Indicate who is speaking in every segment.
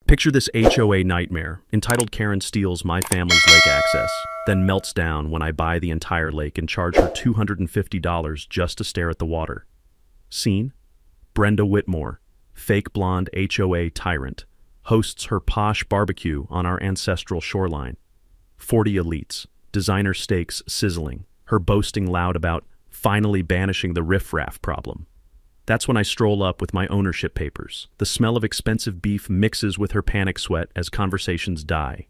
Speaker 1: Picture this HOA nightmare. Entitled Karen steals my family's lake access, then melts down when I buy the entire lake and charge her $250 just to stare at the water. Scene? Brenda Whitmore, fake blonde HOA tyrant, hosts her posh barbecue on our ancestral shoreline. 40 elites, designer steaks sizzling, her boasting loud about finally banishing the riffraff problem. That's when I stroll up with my ownership papers. The smell of expensive beef mixes with her panic sweat as conversations die.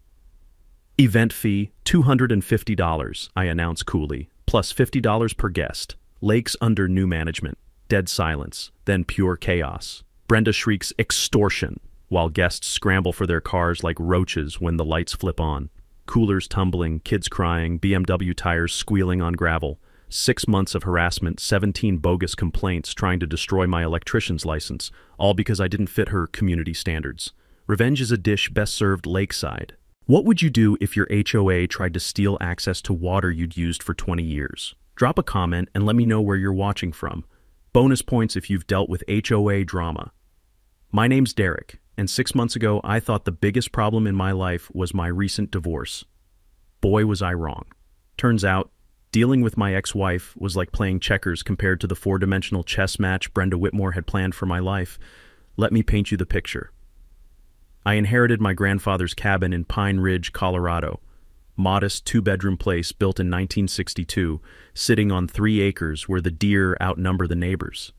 Speaker 1: Event fee, $250, I announce coolly, plus $50 per guest. Lakes under new management. Dead silence, then pure chaos. Brenda shrieks extortion, while guests scramble for their cars like roaches when the lights flip on. Coolers tumbling, kids crying, BMW tires squealing on gravel. 6 months of harassment, 17 bogus complaints trying to destroy my electrician's license, all because I didn't fit her community standards. Revenge is a dish best served lakeside. What would you do if your HOA tried to steal access to water you'd used for 20 years? Drop a comment and let me know where you're watching from. Bonus points if you've dealt with HOA drama. My name's Derek, and 6 months ago I thought the biggest problem in my life was my recent divorce. Boy, was I wrong. Turns out, dealing with my ex-wife was like playing checkers compared to the four-dimensional chess match Brenda Whitmore had planned for my life. Let me paint you the picture. I inherited my grandfather's cabin in Pine Ridge, Colorado. Modest two-bedroom place built in 1962, sitting on 3 acres where the deer outnumber the neighbors.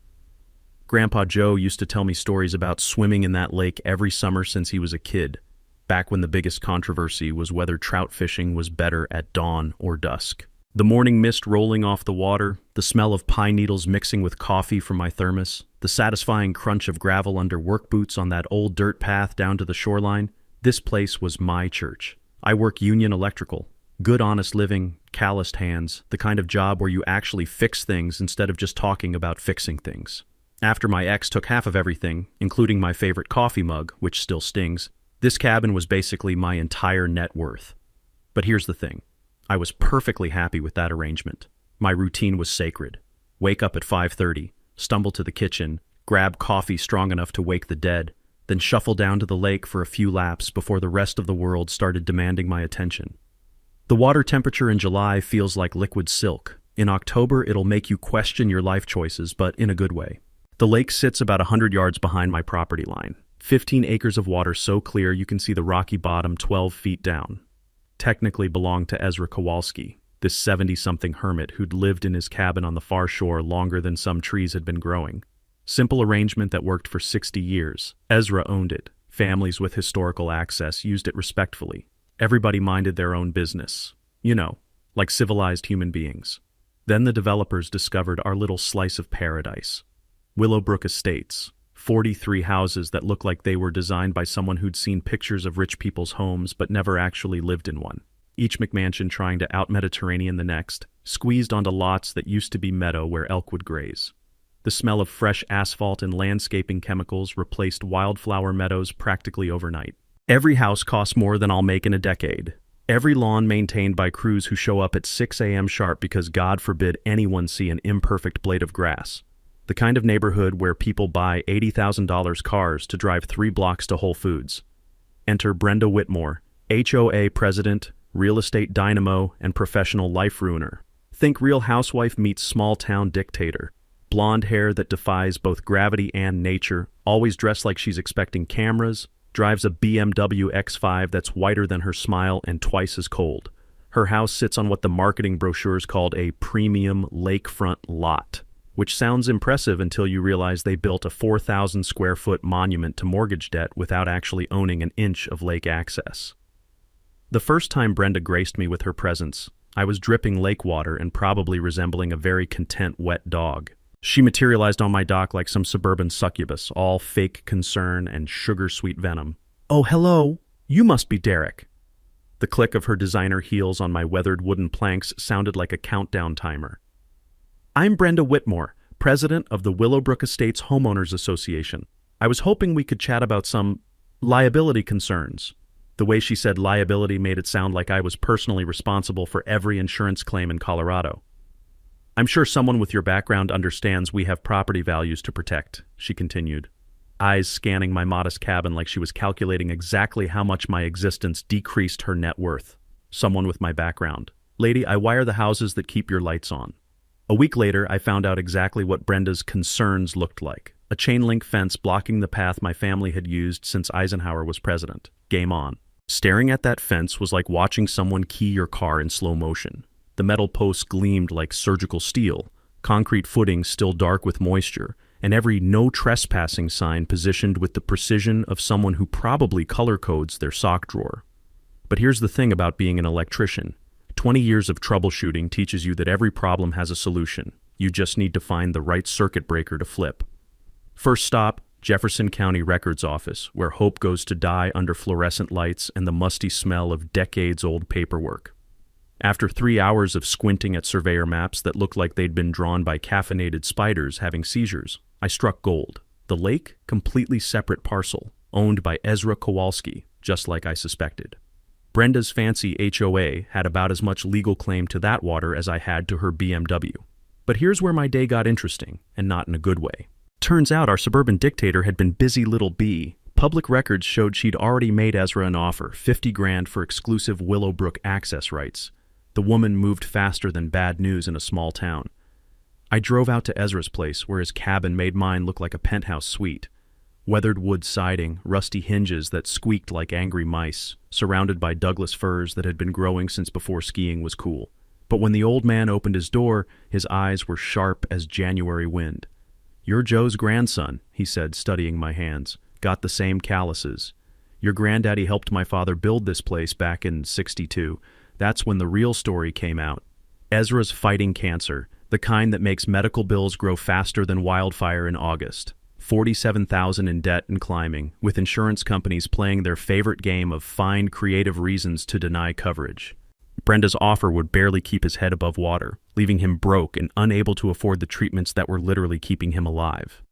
Speaker 1: Grandpa Joe used to tell me stories about swimming in that lake every summer since he was a kid, back when the biggest controversy was whether trout fishing was better at dawn or dusk. The morning mist rolling off the water, the smell of pine needles mixing with coffee from my thermos, the satisfying crunch of gravel under work boots on that old dirt path down to the shoreline. This place was my church. I work union electrical. Good honest living, calloused hands, the kind of job where you actually fix things instead of just talking about fixing things. After my ex took half of everything, including my favorite coffee mug, which still stings, this cabin was basically my entire net worth. But here's the thing. I was perfectly happy with that arrangement. My routine was sacred. Wake up at 5:30, stumble to the kitchen, grab coffee strong enough to wake the dead, then shuffle down to the lake for a few laps before the rest of the world started demanding my attention. The water temperature in July feels like liquid silk. In October, it'll make you question your life choices, but in a good way. The lake sits about 100 yards behind my property line. 15 acres of water so clear you can see the rocky bottom 12 feet down. Technically belonged to Ezra Kowalski, this 70-something hermit who'd lived in his cabin on the far shore longer than some trees had been growing. Simple arrangement that worked for 60 years. Ezra owned it. Families with historical access used it respectfully. Everybody minded their own business. You know, like civilized human beings. Then the developers discovered our little slice of paradise. Willowbrook Estates. 43 houses that look like they were designed by someone who'd seen pictures of rich people's homes but never actually lived in one. Each McMansion trying to out-Mediterranean the next, squeezed onto lots that used to be meadow where elk would graze. The smell of fresh asphalt and landscaping chemicals replaced wildflower meadows practically overnight. Every house costs more than I'll make in a decade. Every lawn maintained by crews who show up at 6 a.m. sharp because God forbid anyone see an imperfect blade of grass. The kind of neighborhood where people buy $80,000 cars to drive 3 blocks to Whole Foods. Enter Brenda Whitmore, HOA president, real estate dynamo, and professional life ruiner. Think Real Housewife meets small-town dictator. Blonde hair that defies both gravity and nature, always dressed like she's expecting cameras, drives a BMW X5 that's whiter than her smile and twice as cold. Her house sits on what the marketing brochures called a premium lakefront lot, which sounds impressive until you realize they built a 4,000 square foot monument to mortgage debt without actually owning an inch of lake access. The first time Brenda graced me with her presence, I was dripping lake water and probably resembling a very content wet dog. She materialized on my dock like some suburban succubus, all fake concern and sugar-sweet venom. "Oh, hello. You must be Derek." The click of her designer heels on my weathered wooden planks sounded like a countdown timer. "I'm Brenda Whitmore, president of the Willowbrook Estates Homeowners Association. I was hoping we could chat about some liability concerns." The way she said liability made it sound like I was personally responsible for every insurance claim in Colorado. "I'm sure someone with your background understands we have property values to protect," she continued. eyes scanning my modest cabin like she was calculating exactly how much my existence decreased her net worth. Someone with my background. Lady, I wire the houses that keep your lights on. A week later, I found out exactly what Brenda's concerns looked like. A chain-link fence blocking the path my family had used since Eisenhower was president. Game on. Staring at that fence was like watching someone key your car in slow motion. The metal posts gleamed like surgical steel, concrete footings still dark with moisture, and every no trespassing sign positioned with the precision of someone who probably color codes their sock drawer. But here's the thing about being an electrician. 20 years of troubleshooting teaches you that every problem has a solution. You just need to find the right circuit breaker to flip. First stop, Jefferson County Records Office, where hope goes to die under fluorescent lights and the musty smell of decades-old paperwork. After 3 hours of squinting at surveyor maps that looked like they'd been drawn by caffeinated spiders having seizures, I struck gold. The lake, completely separate parcel, owned by Ezra Kowalski, just like I suspected. Brenda's fancy HOA had about as much legal claim to that water as I had to her BMW. But here's where my day got interesting, and not in a good way. Turns out our suburban dictator had been busy little bee. Public records showed she'd already made Ezra an offer, $50,000 for exclusive Willowbrook access rights. The woman moved faster than bad news in a small town. I drove out to Ezra's place, where his cabin made mine look like a penthouse suite. Weathered wood siding, rusty hinges that squeaked like angry mice, surrounded by Douglas firs that had been growing since before skiing was cool. But when the old man opened his door, his eyes were sharp as January wind. "You're Joe's grandson," he said, studying my hands. "Got the same calluses. Your granddaddy helped my father build this place back in '62. That's when the real story came out. Ezra's fighting cancer, the kind that makes medical bills grow faster than wildfire in August. 47,000 in debt and climbing, with insurance companies playing their favorite game of find creative reasons to deny coverage. Brenda's offer would barely keep his head above water, leaving him broke and unable to afford the treatments that were literally keeping him alive.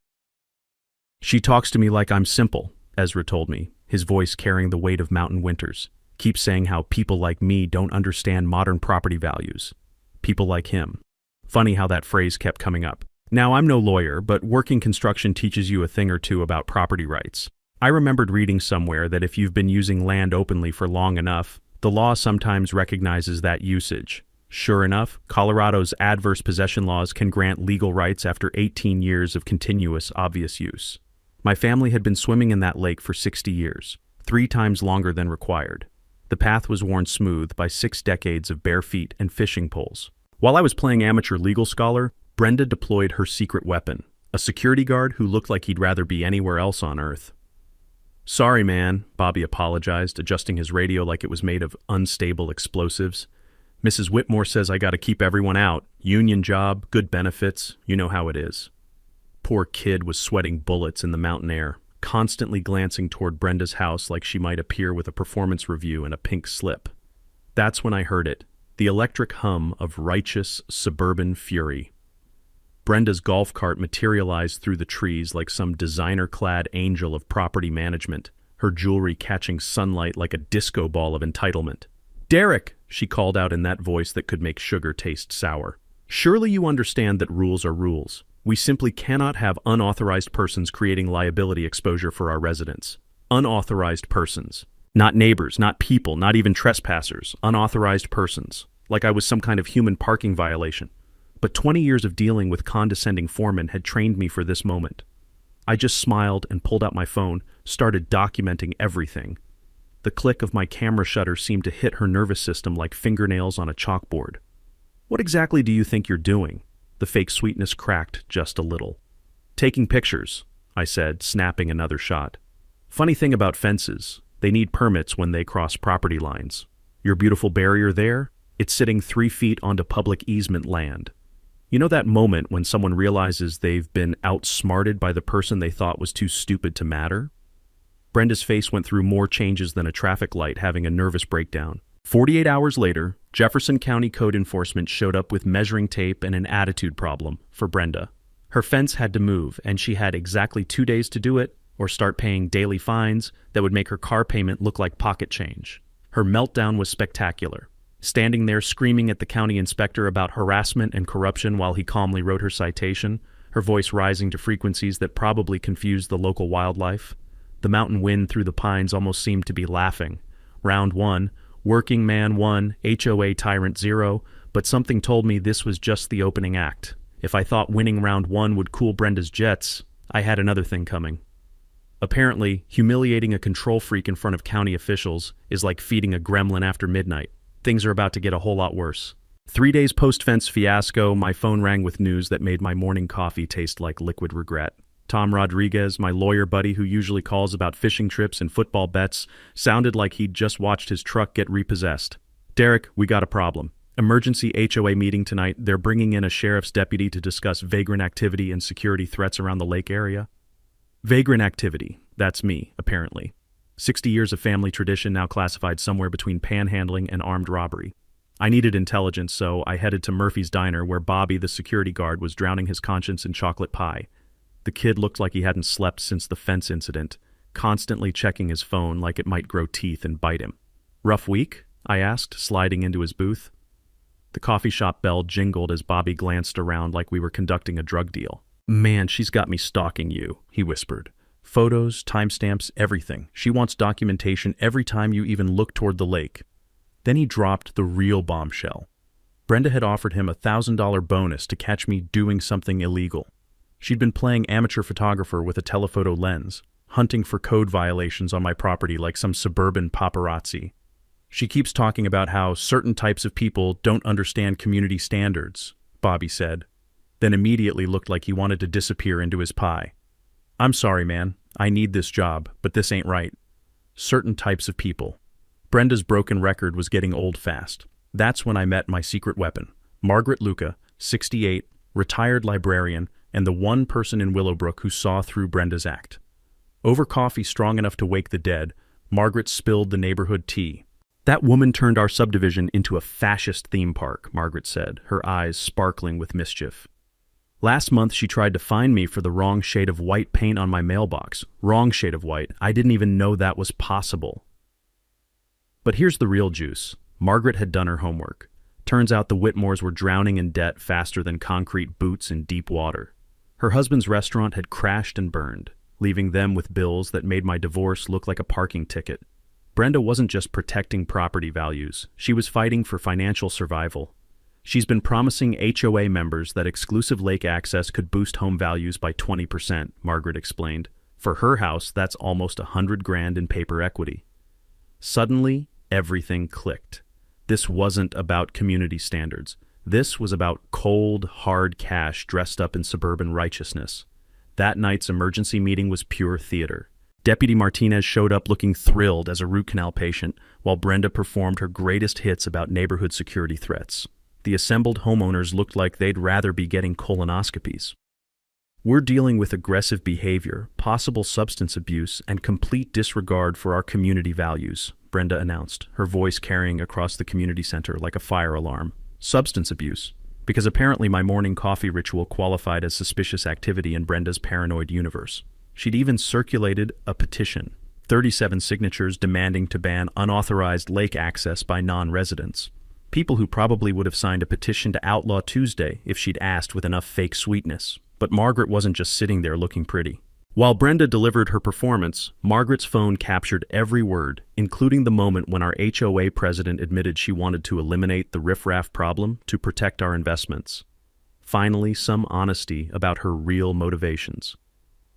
Speaker 1: "She talks to me like I'm simple," Ezra told me, his voice carrying the weight of mountain winters. "Keeps saying how people like me don't understand modern property values. People like him." Funny how that phrase kept coming up. Now, I'm no lawyer, but working construction teaches you a thing or two about property rights. I remembered reading somewhere that if you've been using land openly for long enough, the law sometimes recognizes that usage. Sure enough, Colorado's adverse possession laws can grant legal rights after 18 years of continuous, obvious use. My family had been swimming in that lake for 60 years, 3 times longer than required. The path was worn smooth by 6 decades of bare feet and fishing poles. While I was playing amateur legal scholar, Brenda deployed her secret weapon, a security guard who looked like he'd rather be anywhere else on Earth. "Sorry, man," Bobby apologized, adjusting his radio like it was made of unstable explosives. "Mrs. Whitmore says I gotta keep everyone out. Union job, good benefits, you know how it is." Poor kid was sweating bullets in the mountain air, constantly glancing toward Brenda's house like she might appear with a performance review and a pink slip. That's when I heard it, the electric hum of righteous suburban fury. Brenda's golf cart materialized through the trees like some designer-clad angel of property management, her jewelry catching sunlight like a disco ball of entitlement. "Derek," she called out in that voice that could make sugar taste sour. "Surely you understand that rules are rules. We simply cannot have unauthorized persons creating liability exposure for our residents. Unauthorized persons. Not neighbors, not people, not even trespassers. Unauthorized persons. Like I was some kind of human parking violation. But 20 years of dealing with condescending foremen had trained me for this moment. I just smiled and pulled out my phone, started documenting everything. The click of my camera shutter seemed to hit her nervous system like fingernails on a chalkboard. "What exactly do you think you're doing?" The fake sweetness cracked just a little. "Taking pictures," I said, snapping another shot. "Funny thing about fences, they need permits when they cross property lines. Your beautiful barrier there? It's sitting 3 feet onto public easement land. You know that moment when someone realizes they've been outsmarted by the person they thought was too stupid to matter?" Brenda's face went through more changes than a traffic light having a nervous breakdown. 48 hours later, Jefferson County Code Enforcement showed up with measuring tape and an attitude problem for Brenda. Her fence had to move, and she had exactly 2 days to do it, or start paying daily fines that would make her car payment look like pocket change. Her meltdown was spectacular. Standing there screaming at the county inspector about harassment and corruption while he calmly wrote her citation, her voice rising to frequencies that probably confused the local wildlife. The mountain wind through the pines almost seemed to be laughing. Round 1, working man 1, HOA tyrant 0, but something told me this was just the opening act. If I thought winning round 1 would cool Brenda's jets, I had another thing coming. Apparently, humiliating a control freak in front of county officials is like feeding a gremlin after midnight. Things are about to get a whole lot worse. 3 days post-fence fiasco, my phone rang with news that made my morning coffee taste like liquid regret. Tom Rodriguez, my lawyer buddy who usually calls about fishing trips and football bets, sounded like he'd just watched his truck get repossessed. "Derek, we got a problem. Emergency HOA meeting tonight. They're bringing in a sheriff's deputy to discuss vagrant activity and security threats around the lake area." Vagrant activity. That's me, apparently. 60 years of family tradition now classified somewhere between panhandling and armed robbery. I needed intelligence, so I headed to Murphy's Diner where Bobby, the security guard, was drowning his conscience in chocolate pie. The kid looked like he hadn't slept since the fence incident, constantly checking his phone like it might grow teeth and bite him. "Rough week?" I asked, sliding into his booth. The coffee shop bell jingled as Bobby glanced around like we were conducting a drug deal. "Man, she's got me stalking you," he whispered. "Photos, timestamps, everything. She wants documentation every time you even look toward the lake." Then he dropped the real bombshell. Brenda had offered him a $1,000 bonus to catch me doing something illegal. She'd been playing amateur photographer with a telephoto lens, hunting for code violations on my property like some suburban paparazzi. "She keeps talking about how certain types of people don't understand community standards," Bobby said, then immediately looked like he wanted to disappear into his pie. "I'm sorry, man. I need this job, but this ain't right. Certain types of people." Brenda's broken record was getting old fast. That's when I met my secret weapon, Margaret Luca, 68, retired librarian, and the one person in Willowbrook who saw through Brenda's act. Over coffee strong enough to wake the dead, Margaret spilled the neighborhood tea. "That woman turned our subdivision into a fascist theme park," Margaret said, her eyes sparkling with mischief. "Last month she tried to fine me for the wrong shade of white paint on my mailbox. Wrong shade of white. I didn't even know that was possible." But here's the real juice. Margaret had done her homework. Turns out the Whitmores were drowning in debt faster than concrete boots in deep water. Her husband's restaurant had crashed and burned, leaving them with bills that made my divorce look like a parking ticket. Brenda wasn't just protecting property values. She was fighting for financial survival. She's been promising HOA members that exclusive lake access could boost home values by 20%, Margaret explained. For her house, that's almost $100,000 in paper equity. Suddenly, everything clicked. This wasn't about community standards. This was about cold, hard cash dressed up in suburban righteousness. That night's emergency meeting was pure theater. Deputy Martinez showed up looking thrilled as a root canal patient, while Brenda performed her greatest hits about neighborhood security threats. The assembled homeowners looked like they'd rather be getting colonoscopies. "We're dealing with aggressive behavior, possible substance abuse, and complete disregard for our community values," Brenda announced, her voice carrying across the community center like a fire alarm. Substance abuse, because apparently my morning coffee ritual qualified as suspicious activity in Brenda's paranoid universe. She'd even circulated a petition, 37 signatures demanding to ban unauthorized lake access by non-residents. People who probably would have signed a petition to outlaw Tuesday if she'd asked with enough fake sweetness. But Margaret wasn't just sitting there looking pretty. While Brenda delivered her performance, Margaret's phone captured every word, including the moment when our HOA president admitted she wanted to eliminate the riffraff problem to protect our investments. Finally, some honesty about her real motivations.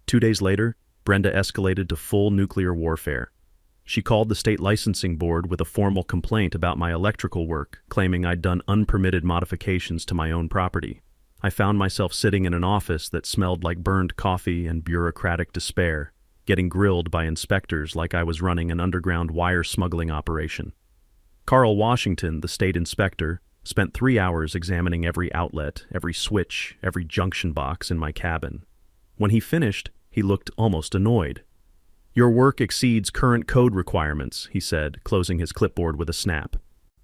Speaker 1: 2 days later, Brenda escalated to full nuclear warfare. She called the state licensing board with a formal complaint about my electrical work, claiming I'd done unpermitted modifications to my own property. I found myself sitting in an office that smelled like burned coffee and bureaucratic despair, getting grilled by inspectors like I was running an underground wire smuggling operation. Carl Washington, the state inspector, spent 3 hours examining every outlet, every switch, every junction box in my cabin. When he finished, he looked almost annoyed. "Your work exceeds current code requirements," he said, closing his clipboard with a snap.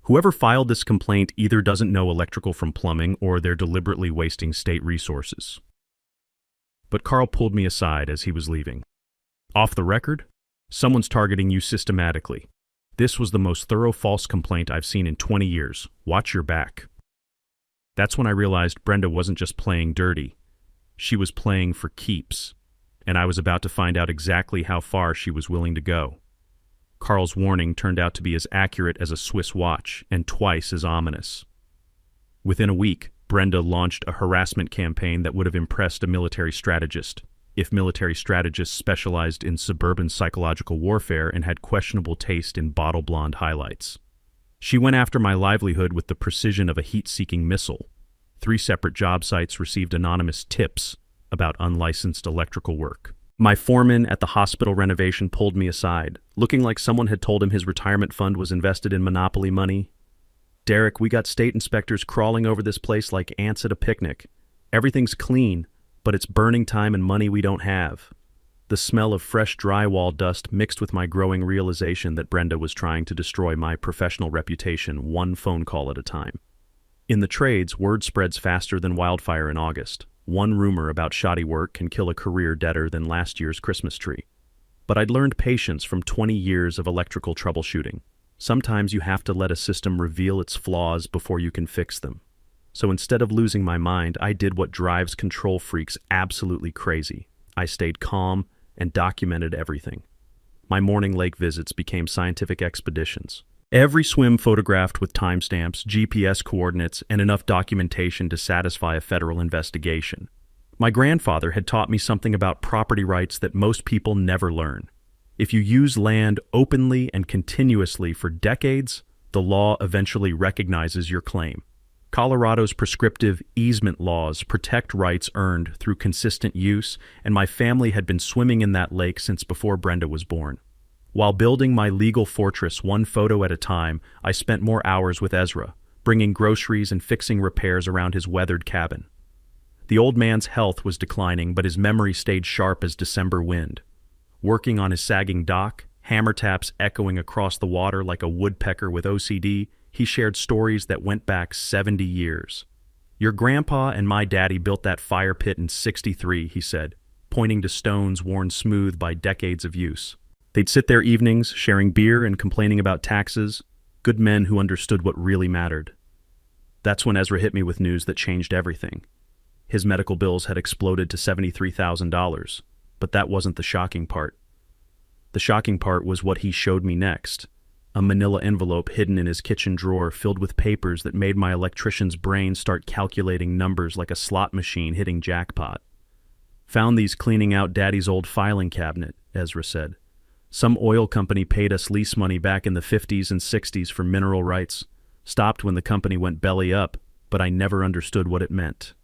Speaker 1: "Whoever filed this complaint either doesn't know electrical from plumbing or they're deliberately wasting state resources." But Carl pulled me aside as he was leaving. "Off the record? Someone's targeting you systematically. This was the most thorough false complaint I've seen in 20 years. Watch your back." That's when I realized Brenda wasn't just playing dirty. She was playing for keeps, and I was about to find out exactly how far she was willing to go. Carl's warning turned out to be as accurate as a Swiss watch and twice as ominous. Within a week, Brenda launched a harassment campaign that would have impressed a military strategist, if military strategists specialized in suburban psychological warfare and had questionable taste in bottle blonde highlights. She went after my livelihood with the precision of a heat-seeking missile. 3 separate job sites received anonymous tips about unlicensed electrical work. My foreman at the hospital renovation pulled me aside, looking like someone had told him his retirement fund was invested in monopoly money. "Derek, we got state inspectors crawling over this place like ants at a picnic. Everything's clean, but it's burning time and money we don't have." The smell of fresh drywall dust mixed with my growing realization that Brenda was trying to destroy my professional reputation one phone call at a time. In the trades, word spreads faster than wildfire in August. One rumor about shoddy work can kill a career deader than last year's Christmas tree. But I'd learned patience from 20 years of electrical troubleshooting. Sometimes you have to let a system reveal its flaws before you can fix them. So instead of losing my mind, I did what drives control freaks absolutely crazy. I stayed calm and documented everything. My morning lake visits became scientific expeditions. Every swim photographed with timestamps, GPS coordinates, and enough documentation to satisfy a federal investigation. My grandfather had taught me something about property rights that most people never learn. If you use land openly and continuously for decades, the law eventually recognizes your claim. Colorado's prescriptive easement laws protect rights earned through consistent use, and my family had been swimming in that lake since before Brenda was born. While building my legal fortress one photo at a time, I spent more hours with Ezra, bringing groceries and fixing repairs around his weathered cabin. The old man's health was declining, but his memory stayed sharp as December wind. Working on his sagging dock, hammer taps echoing across the water like a woodpecker with OCD, he shared stories that went back 70 years. "Your grandpa and my daddy built that fire pit in '63, he said, pointing to stones worn smooth by decades of use. They'd sit there evenings, sharing beer and complaining about taxes, good men who understood what really mattered. That's when Ezra hit me with news that changed everything. His medical bills had exploded to $73,000, but that wasn't the shocking part. The shocking part was what he showed me next. A manila envelope hidden in his kitchen drawer filled with papers that made my electrician's brain start calculating numbers like a slot machine hitting jackpot. "Found these cleaning out Daddy's old filing cabinet," Ezra said. "Some oil company paid us lease money back in the 50s and 60s for mineral rights. Stopped when the company went belly up, but I never understood what it meant."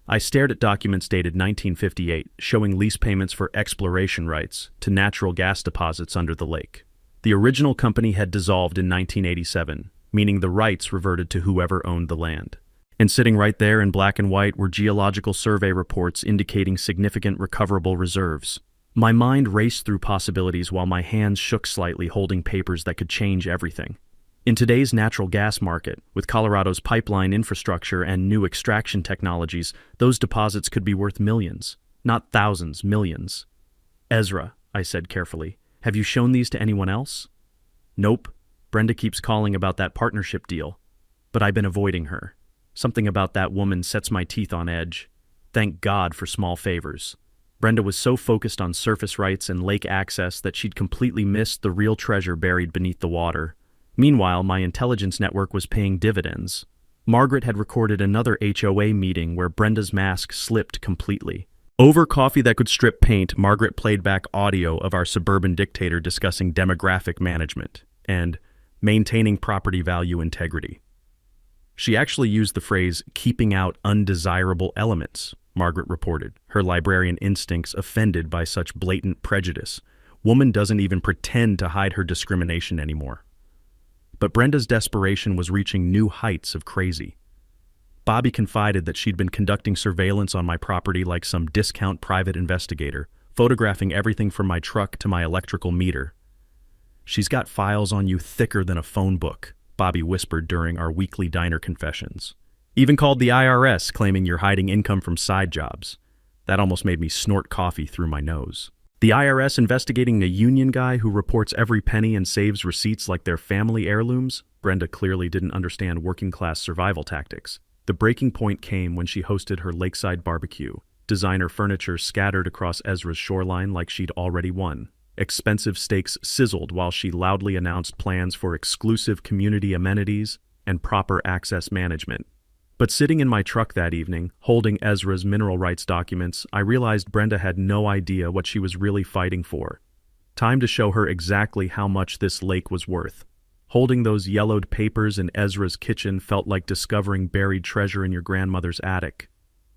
Speaker 1: I stared at documents dated 1958, showing lease payments for exploration rights to natural gas deposits under the lake. The original company had dissolved in 1987, meaning the rights reverted to whoever owned the land. And sitting right there in black and white were geological survey reports indicating significant recoverable reserves. My mind raced through possibilities while my hands shook slightly holding papers that could change everything. In today's natural gas market, with Colorado's pipeline infrastructure and new extraction technologies, those deposits could be worth millions, not thousands, millions. "Ezra," I said carefully, "have you shown these to anyone else?" "Nope. Brenda keeps calling about that partnership deal. But I've been avoiding her. Something about that woman sets my teeth on edge. Thank God for small favors." Brenda was so focused on surface rights and lake access that she'd completely missed the real treasure buried beneath the water. Meanwhile, my intelligence network was paying dividends. Margaret had recorded another HOA meeting where Brenda's mask slipped completely. Over coffee that could strip paint, Margaret played back audio of our suburban dictator discussing demographic management and maintaining property value integrity. She actually used the phrase, "keeping out undesirable elements," Margaret reported, her librarian instincts offended by such blatant prejudice. Woman doesn't even pretend to hide her discrimination anymore. But Brenda's desperation was reaching new heights of crazy. Bobby confided that she'd been conducting surveillance on my property like some discount private investigator, photographing everything from my truck to my electrical meter. "She's got files on you thicker than a phone book," Bobby whispered during our weekly diner confessions. "Even called the IRS, claiming you're hiding income from side jobs." That almost made me snort coffee through my nose. The IRS investigating a union guy who reports every penny and saves receipts like they're family heirlooms? Brenda clearly didn't understand working-class survival tactics. The breaking point came when she hosted her lakeside barbecue. designer furniture scattered across Ezra's shoreline like she'd already won. Expensive steaks sizzled while she loudly announced plans for exclusive community amenities and proper access management. But sitting in my truck that evening, holding Ezra's mineral rights documents, I realized Brenda had no idea what she was really fighting for. Time to show her exactly how much this lake was worth. Holding those yellowed papers in Ezra's kitchen felt like discovering buried treasure in your grandmother's attic.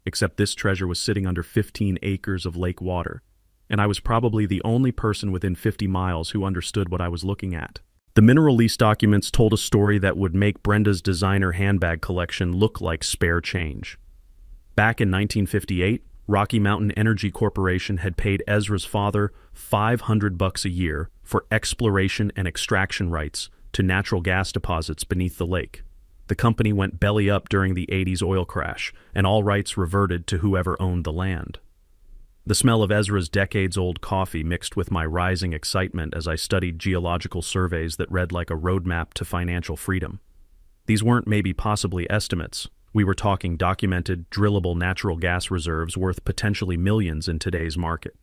Speaker 1: Except this treasure was sitting under 15 acres of lake water, and I was probably the only person within 50 miles who understood what I was looking at. The mineral lease documents told a story that would make Brenda's designer handbag collection look like spare change. Back in 1958, Rocky Mountain Energy Corporation had paid Ezra's father $500 a year for exploration and extraction rights to natural gas deposits beneath the lake. The company went belly up during the 80s oil crash, and all rights reverted to whoever owned the land. The smell of Ezra's decades-old coffee mixed with my rising excitement as I studied geological surveys that read like a roadmap to financial freedom. These weren't maybe possibly estimates. We were talking documented, drillable natural gas reserves worth potentially millions in today's market.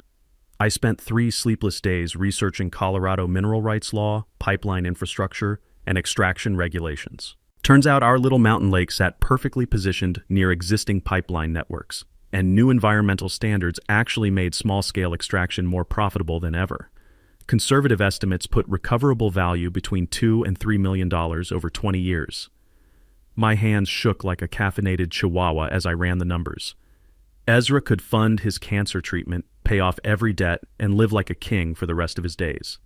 Speaker 1: I spent 3 sleepless days researching Colorado mineral rights law, pipeline infrastructure, and extraction regulations. Turns out our little mountain lake sat perfectly positioned near existing pipeline networks, and new environmental standards actually made small-scale extraction more profitable than ever. Conservative estimates put recoverable value between $2 and $3 million over 20 years. My hands shook like a caffeinated chihuahua as I ran the numbers. Ezra could fund his cancer treatment, pay off every debt, and live like a king for the rest of his days.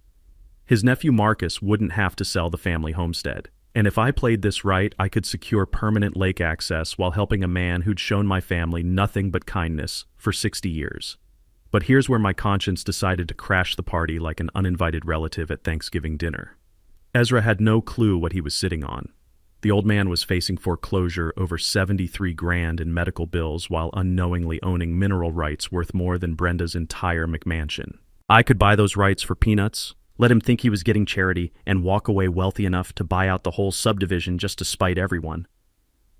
Speaker 1: His nephew Marcus wouldn't have to sell the family homestead. And if I played this right, I could secure permanent lake access while helping a man who'd shown my family nothing but kindness for 60 years. But here's where my conscience decided to crash the party like an uninvited relative at Thanksgiving dinner. Ezra had no clue what he was sitting on. The old man was facing foreclosure over $73,000 in medical bills while unknowingly owning mineral rights worth more than Brenda's entire McMansion. I could buy those rights for peanuts, let him think he was getting charity, and walk away wealthy enough to buy out the whole subdivision just to spite everyone.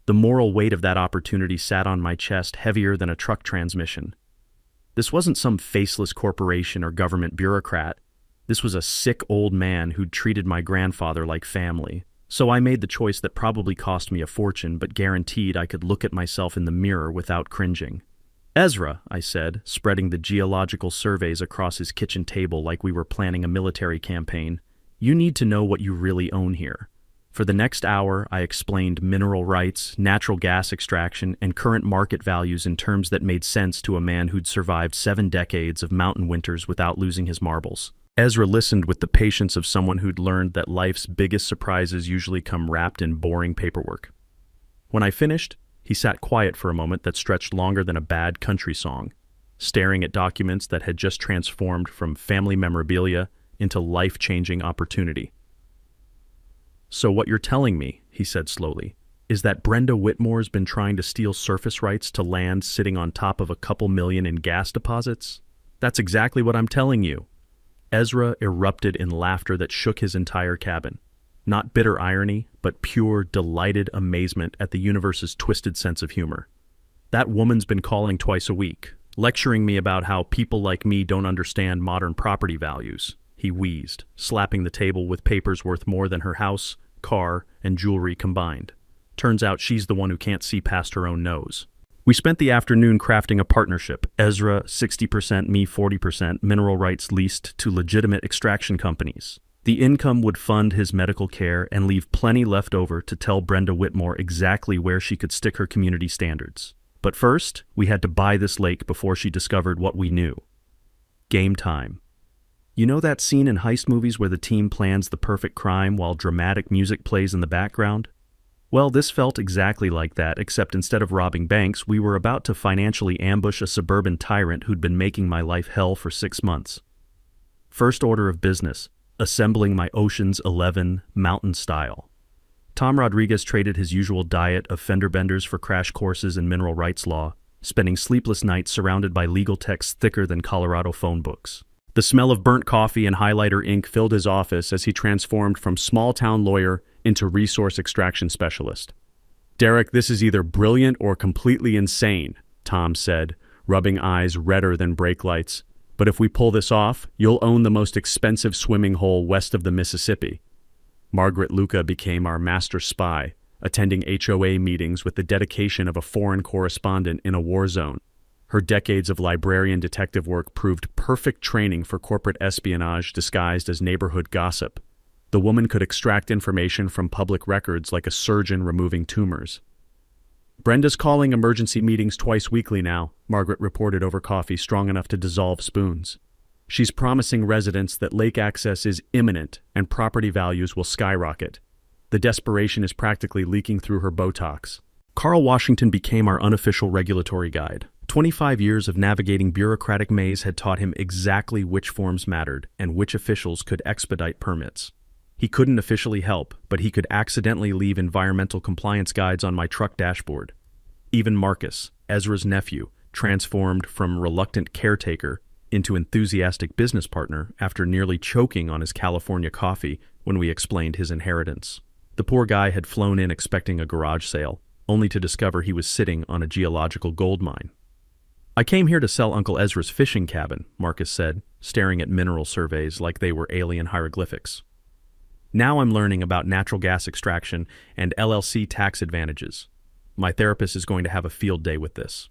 Speaker 1: The moral weight of that opportunity sat on my chest heavier than a truck transmission. This wasn't some faceless corporation or government bureaucrat. This was a sick old man who'd treated my grandfather like family. So I made the choice that probably cost me a fortune, but guaranteed I could look at myself in the mirror without cringing. "Ezra," I said, spreading the geological surveys across his kitchen table like we were planning a military campaign, "you need to know what you really own here." For the next hour, I explained mineral rights, natural gas extraction, and current market values in terms that made sense to a man who'd survived 7 decades of mountain winters without losing his marbles. Ezra listened with the patience of someone who'd learned that life's biggest surprises usually come wrapped in boring paperwork. When I finished, he sat quiet for a moment that stretched longer than a bad country song, staring at documents that had just transformed from family memorabilia into life-changing opportunity. "So what you're telling me," he said slowly, "is that Brenda Whitmore's been trying to steal surface rights to land sitting on top of a couple million in gas deposits? That's exactly what I'm telling you." Ezra erupted in laughter that shook his entire cabin. Not bitter irony, but pure, delighted amazement at the universe's twisted sense of humor. "That woman's been calling twice a week, lecturing me about how people like me don't understand modern property values," he wheezed, slapping the table with papers worth more than her house, car, and jewelry combined. Turns out she's the one who can't see past her own nose. We spent the afternoon crafting a partnership, Ezra 60%, me 40%, mineral rights leased to legitimate extraction companies. The income would fund his medical care and leave plenty left over to tell Brenda Whitmore exactly where she could stick her community standards. But first, we had to buy this lake before she discovered what we knew. Game time. You know that scene in heist movies where the team plans the perfect crime while dramatic music plays in the background? Well, this felt exactly like that, except instead of robbing banks, we were about to financially ambush a suburban tyrant who'd been making my life hell for 6 months. First order of business, assembling my Ocean's 11 mountain style. Tom Rodriguez traded his usual diet of fender benders for crash courses in mineral rights law, spending sleepless nights surrounded by legal texts thicker than Colorado phone books. The smell of burnt coffee and highlighter ink filled his office as he transformed from small-town lawyer into resource extraction specialist. "Derek, this is either brilliant or completely insane," Tom said, rubbing eyes redder than brake lights. "But if we pull this off, you'll own the most expensive swimming hole west of the Mississippi." Margaret Luca became our master spy, attending HOA meetings with the dedication of a foreign correspondent in a war zone. Her decades of librarian detective work proved perfect training for corporate espionage disguised as neighborhood gossip. The woman could extract information from public records like a surgeon removing tumors. "Brenda's calling emergency meetings twice weekly now," Margaret reported over coffee strong enough to dissolve spoons. "She's promising residents that lake access is imminent and property values will skyrocket. The desperation is practically leaking through her Botox." Carl Washington became our unofficial regulatory guide. 25 years of navigating bureaucratic maze had taught him exactly which forms mattered and which officials could expedite permits. He couldn't officially help, but he could accidentally leave environmental compliance guides on my truck dashboard. Even Marcus, Ezra's nephew, transformed from reluctant caretaker into enthusiastic business partner after nearly choking on his California coffee when we explained his inheritance. The poor guy had flown in expecting a garage sale, only to discover he was sitting on a geological gold mine. "I came here to sell Uncle Ezra's fishing cabin," Marcus said, staring at mineral surveys like they were alien hieroglyphics. "Now I'm learning about natural gas extraction and LLC tax advantages. My therapist is going to have a field day with this."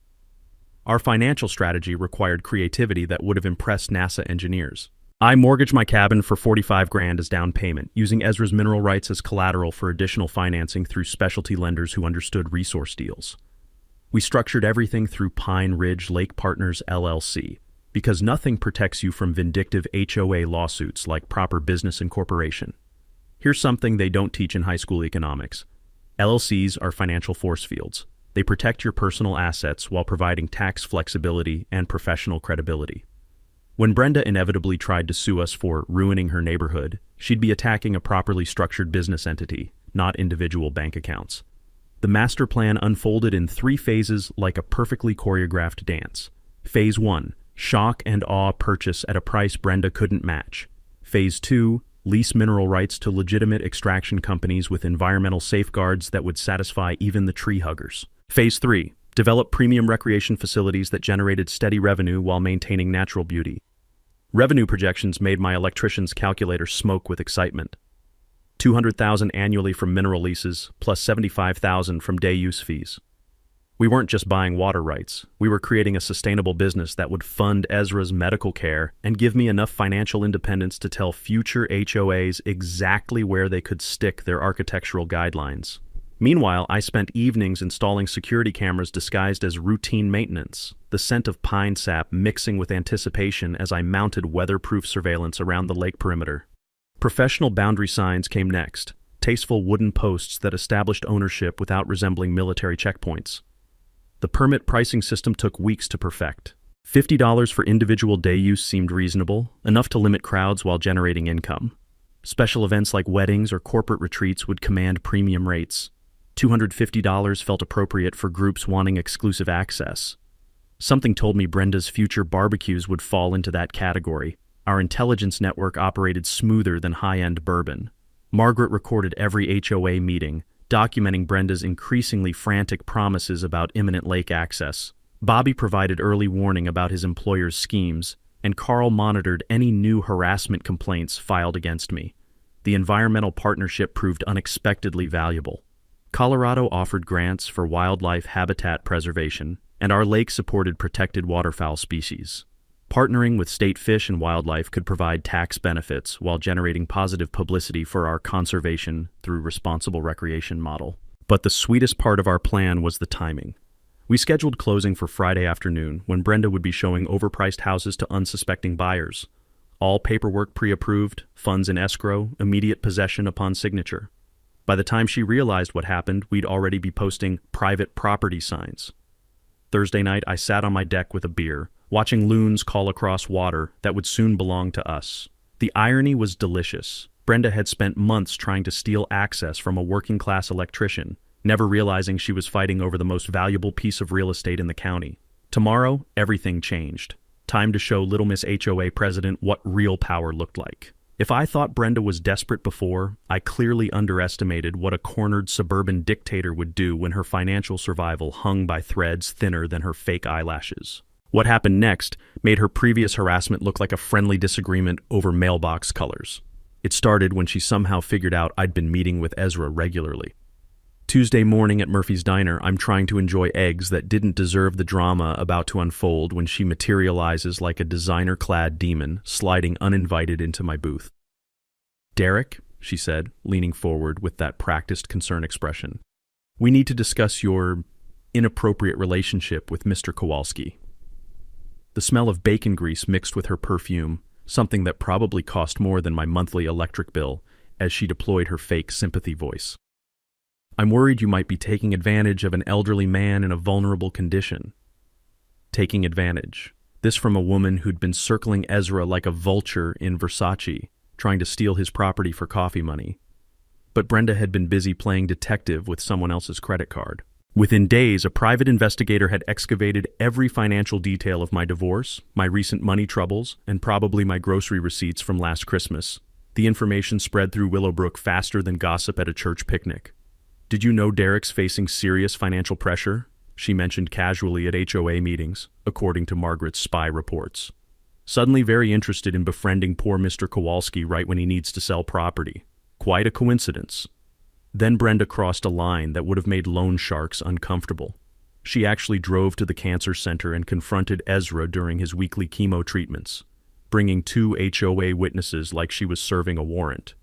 Speaker 1: Our financial strategy required creativity that would have impressed NASA engineers. I mortgaged my cabin for $45,000 as down payment, using Ezra's mineral rights as collateral for additional financing through specialty lenders who understood resource deals. We structured everything through Pine Ridge Lake Partners LLC, because nothing protects you from vindictive HOA lawsuits like proper business incorporation. Here's something they don't teach in high school economics. LLCs are financial force fields. They protect your personal assets while providing tax flexibility and professional credibility. When Brenda inevitably tried to sue us for ruining her neighborhood, she'd be attacking a properly structured business entity, not individual bank accounts. The master plan unfolded in 3 phases like a perfectly choreographed dance. Phase 1, shock and awe purchase at a price Brenda couldn't match. Phase 2, lease mineral rights to legitimate extraction companies with environmental safeguards that would satisfy even the tree huggers. Phase 3, develop premium recreation facilities that generated steady revenue while maintaining natural beauty. Revenue projections made my electrician's calculator smoke with excitement. $200,000 annually from mineral leases, plus $75,000 from day use fees. We weren't just buying water rights. We were creating a sustainable business that would fund Ezra's medical care and give me enough financial independence to tell future HOAs exactly where they could stick their architectural guidelines. Meanwhile, I spent evenings installing security cameras disguised as routine maintenance, the scent of pine sap mixing with anticipation as I mounted weatherproof surveillance around the lake perimeter. Professional boundary signs came next, tasteful wooden posts that established ownership without resembling military checkpoints. The permit pricing system took weeks to perfect. $50 for individual day use seemed reasonable, enough to limit crowds while generating income. Special events like weddings or corporate retreats would command premium rates. $250 felt appropriate for groups wanting exclusive access. Something told me Brenda's future barbecues would fall into that category. Our intelligence network operated smoother than high-end bourbon. Margaret recorded every HOA meeting, documenting Brenda's increasingly frantic promises about imminent lake access. Bobby provided early warning about his employer's schemes, and Carl monitored any new harassment complaints filed against me. The environmental partnership proved unexpectedly valuable. Colorado offered grants for wildlife habitat preservation, and our lake supported protected waterfowl species. Partnering with state fish and wildlife could provide tax benefits while generating positive publicity for our conservation through responsible recreation model. But the sweetest part of our plan was the timing. We scheduled closing for Friday afternoon when Brenda would be showing overpriced houses to unsuspecting buyers. All paperwork pre-approved, funds in escrow, immediate possession upon signature. By the time she realized what happened, we'd already be posting private property signs. Thursday night, I sat on my deck with a beer, watching loons call across water that would soon belong to us. The irony was delicious. Brenda had spent months trying to steal access from a working-class electrician, never realizing she was fighting over the most valuable piece of real estate in the county. Tomorrow, everything changed. Time to show Little Miss HOA president what real power looked like. If I thought Brenda was desperate before, I clearly underestimated what a cornered suburban dictator would do when her financial survival hung by threads thinner than her fake eyelashes. What happened next made her previous harassment look like a friendly disagreement over mailbox colors. It started when she somehow figured out I'd been meeting with Ezra regularly. Tuesday morning at Murphy's Diner, I'm trying to enjoy eggs that didn't deserve the drama about to unfold when she materializes like a designer-clad demon, sliding uninvited into my booth. "Derek," she said, leaning forward with that practiced concern expression, "we need to discuss your inappropriate relationship with Mr. Kowalski." The smell of bacon grease mixed with her perfume, something that probably cost more than my monthly electric bill, as she deployed her fake sympathy voice. "I'm worried you might be taking advantage of an elderly man in a vulnerable condition." Taking advantage. This from a woman who'd been circling Ezra like a vulture in Versace, trying to steal his property for coffee money. But Brenda had been busy playing detective with someone else's credit card. Within days, a private investigator had excavated every financial detail of my divorce, my recent money troubles, and probably my grocery receipts from last Christmas. The information spread through Willowbrook faster than gossip at a church picnic. "Did you know Derek's facing serious financial pressure?" she mentioned casually at HOA meetings, according to Margaret's spy reports. "Suddenly very interested in befriending poor Mr. Kowalski right when he needs to sell property. Quite a coincidence." Then Brenda crossed a line that would have made loan sharks uncomfortable. She actually drove to the cancer center and confronted Ezra during his weekly chemo treatments, bringing 2 HOA witnesses like she was serving a warrant.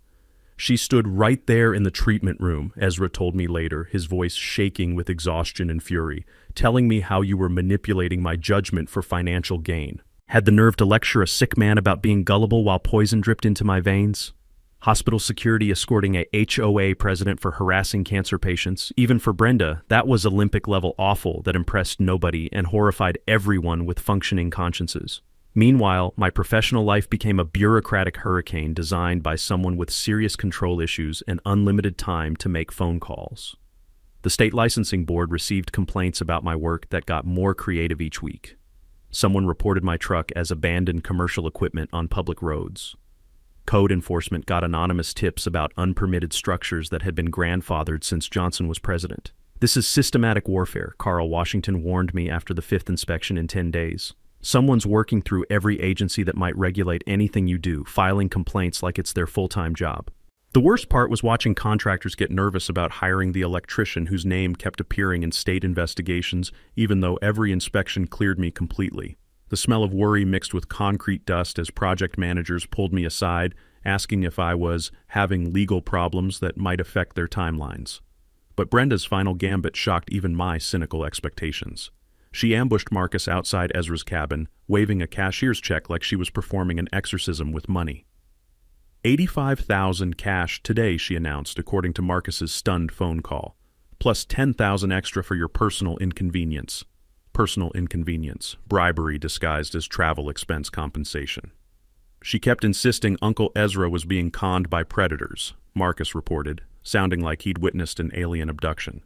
Speaker 1: "She stood right there in the treatment room," Ezra told me later, his voice shaking with exhaustion and fury, "telling me how you were manipulating my judgment for financial gain. Had the nerve to lecture a sick man about being gullible while poison dripped into my veins. Hospital security escorting a HOA president for harassing cancer patients. Even for Brenda, that was Olympic-level awful that impressed nobody and horrified everyone with functioning consciences. Meanwhile, my professional life became a bureaucratic hurricane designed by someone with serious control issues and unlimited time to make phone calls. The state licensing board received complaints about my work that got more creative each week. Someone reported my truck as abandoned commercial equipment on public roads. Code enforcement got anonymous tips about unpermitted structures that had been grandfathered since Johnson was president. "This is systematic warfare," Carl Washington warned me after the 5th inspection in 10 days. "Someone's working through every agency that might regulate anything you do, filing complaints like it's their full-time job." The worst part was watching contractors get nervous about hiring the electrician whose name kept appearing in state investigations, even though every inspection cleared me completely. The smell of worry mixed with concrete dust as project managers pulled me aside, asking if I was having legal problems that might affect their timelines. But Brenda's final gambit shocked even my cynical expectations. She ambushed Marcus outside Ezra's cabin, waving a cashier's check like she was performing an exorcism with money. $85,000 cash today, she announced, according to Marcus's stunned phone call, plus $10,000 extra for your personal inconvenience. Personal inconvenience, bribery disguised as travel expense compensation. She kept insisting Uncle Ezra was being conned by predators, Marcus reported, sounding like he'd witnessed an alien abduction.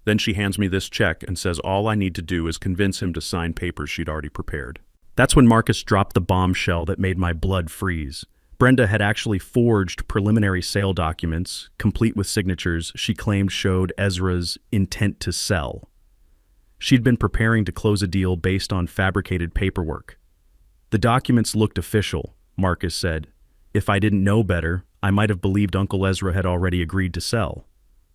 Speaker 1: Then she hands me this check and says all I need to do is convince him to sign papers she'd already prepared. That's when Marcus dropped the bombshell that made my blood freeze. Brenda had actually forged preliminary sale documents, complete with signatures she claimed showed Ezra's intent to sell. She'd been preparing to close a deal based on fabricated paperwork. "The documents looked official," Marcus said. "If I didn't know better, I might have believed Uncle Ezra had already agreed to sell."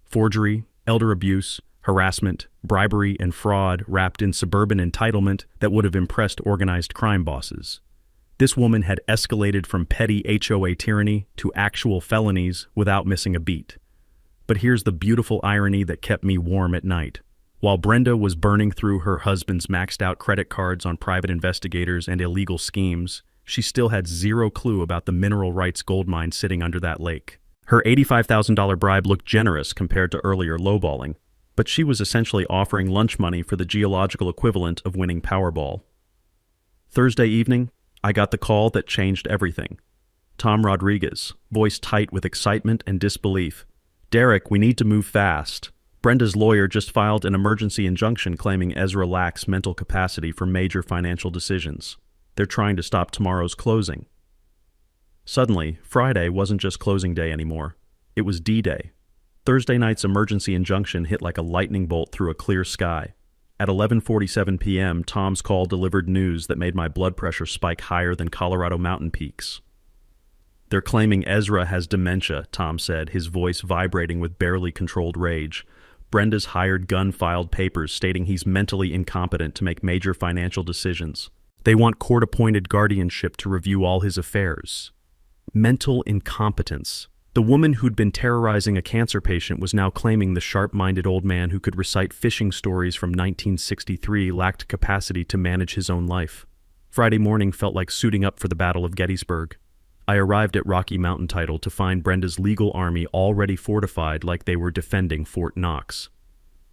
Speaker 1: Forgery, elder abuse, harassment, bribery, and fraud wrapped in suburban entitlement that would have impressed organized crime bosses. This woman had escalated from petty HOA tyranny to actual felonies without missing a beat. But here's the beautiful irony that kept me warm at night. While Brenda was burning through her husband's maxed-out credit cards on private investigators and illegal schemes, she still had zero clue about the mineral rights gold mine sitting under that lake. Her $85,000 bribe looked generous compared to earlier lowballing, but she was essentially offering lunch money for the geological equivalent of winning Powerball. Thursday evening, I got the call that changed everything. Tom Rodriguez, voice tight with excitement and disbelief. "Derek, we need to move fast. Brenda's lawyer just filed an emergency injunction claiming Ezra lacks mental capacity for major financial decisions. They're trying to stop tomorrow's closing." Suddenly, Friday wasn't just closing day anymore. It was D-Day. Thursday night's emergency injunction hit like a lightning bolt through a clear sky. At 11:47 p.m., Tom's call delivered news that made my blood pressure spike higher than Colorado mountain peaks. "They're claiming Ezra has dementia," Tom said, his voice vibrating with barely controlled rage. "Brenda's hired gun filed papers stating he's mentally incompetent to make major financial decisions. They want court-appointed guardianship to review all his affairs." Mental incompetence. The woman who'd been terrorizing a cancer patient was now claiming the sharp-minded old man who could recite fishing stories from 1963 lacked capacity to manage his own life. Friday morning felt like suiting up for the Battle of Gettysburg. I arrived at Rocky Mountain Title to find Brenda's legal army already fortified like they were defending Fort Knox.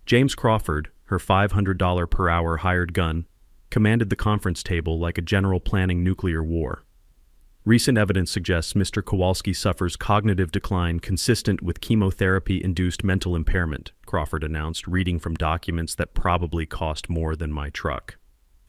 Speaker 1: James Crawford, her $500 per hour hired gun, commanded the conference table like a general planning nuclear war. "Recent evidence suggests Mr. Kowalski suffers cognitive decline consistent with chemotherapy-induced mental impairment," Crawford announced, reading from documents that probably cost more than my truck.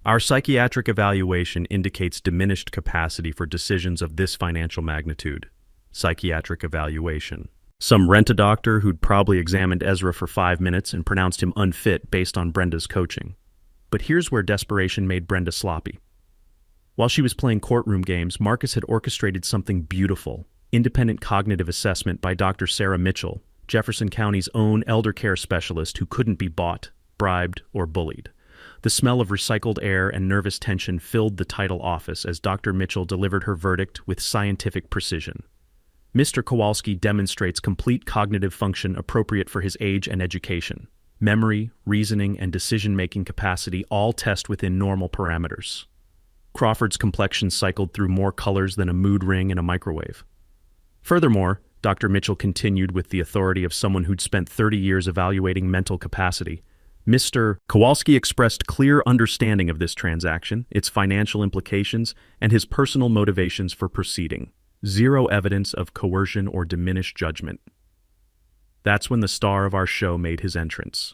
Speaker 1: "Our psychiatric evaluation indicates diminished capacity for decisions of this financial magnitude." Psychiatric evaluation. Some rent-a-doctor who'd probably examined Ezra for 5 minutes and pronounced him unfit based on Brenda's coaching. But here's where desperation made Brenda sloppy. While she was playing courtroom games, Marcus had orchestrated something beautiful: independent cognitive assessment by Dr. Sarah Mitchell, Jefferson County's own elder care specialist who couldn't be bought, bribed, or bullied. The smell of recycled air and nervous tension filled the title office as Dr. Mitchell delivered her verdict with scientific precision. "Mr. Kowalski demonstrates complete cognitive function appropriate for his age and education. Memory, reasoning, and decision-making capacity all test within normal parameters." Crawford's complexion cycled through more colors than a mood ring in a microwave. Furthermore, Dr. Mitchell continued with the authority of someone who'd spent 30 years evaluating mental capacity. "Mr. Kowalski expressed clear understanding of this transaction, its financial implications, and his personal motivations for proceeding. Zero evidence of coercion or diminished judgment." That's when the star of our show made his entrance.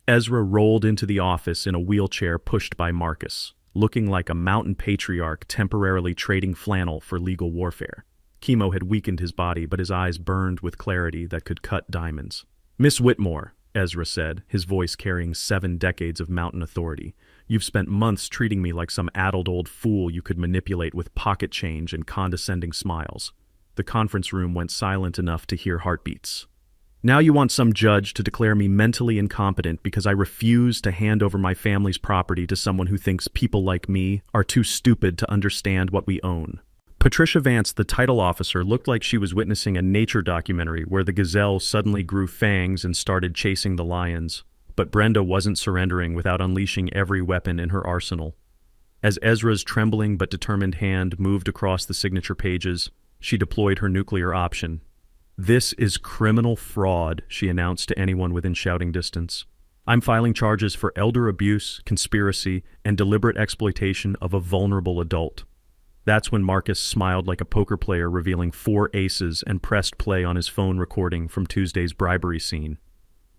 Speaker 1: Ezra rolled into the office in a wheelchair pushed by Marcus, looking like a mountain patriarch temporarily trading flannel for legal warfare. Chemo had weakened his body, but his eyes burned with clarity that could cut diamonds. "Miss Whitmore," Ezra said, his voice carrying 7 decades of mountain authority, "you've spent months treating me like some addled old fool you could manipulate with pocket change and condescending smiles." The conference room went silent enough to hear heartbeats. "Now you want some judge to declare me mentally incompetent because I refuse to hand over my family's property to someone who thinks people like me are too stupid to understand what we own." Patricia Vance, the title officer, looked like she was witnessing a nature documentary where the gazelle suddenly grew fangs and started chasing the lions. But Brenda wasn't surrendering without unleashing every weapon in her arsenal. As Ezra's trembling but determined hand moved across the signature pages, she deployed her nuclear option. "This is criminal fraud," she announced to anyone within shouting distance. "I'm filing charges for elder abuse, conspiracy, and deliberate exploitation of a vulnerable adult." That's when Marcus smiled like a poker player revealing 4 aces and pressed play on his phone recording from Tuesday's bribery scene.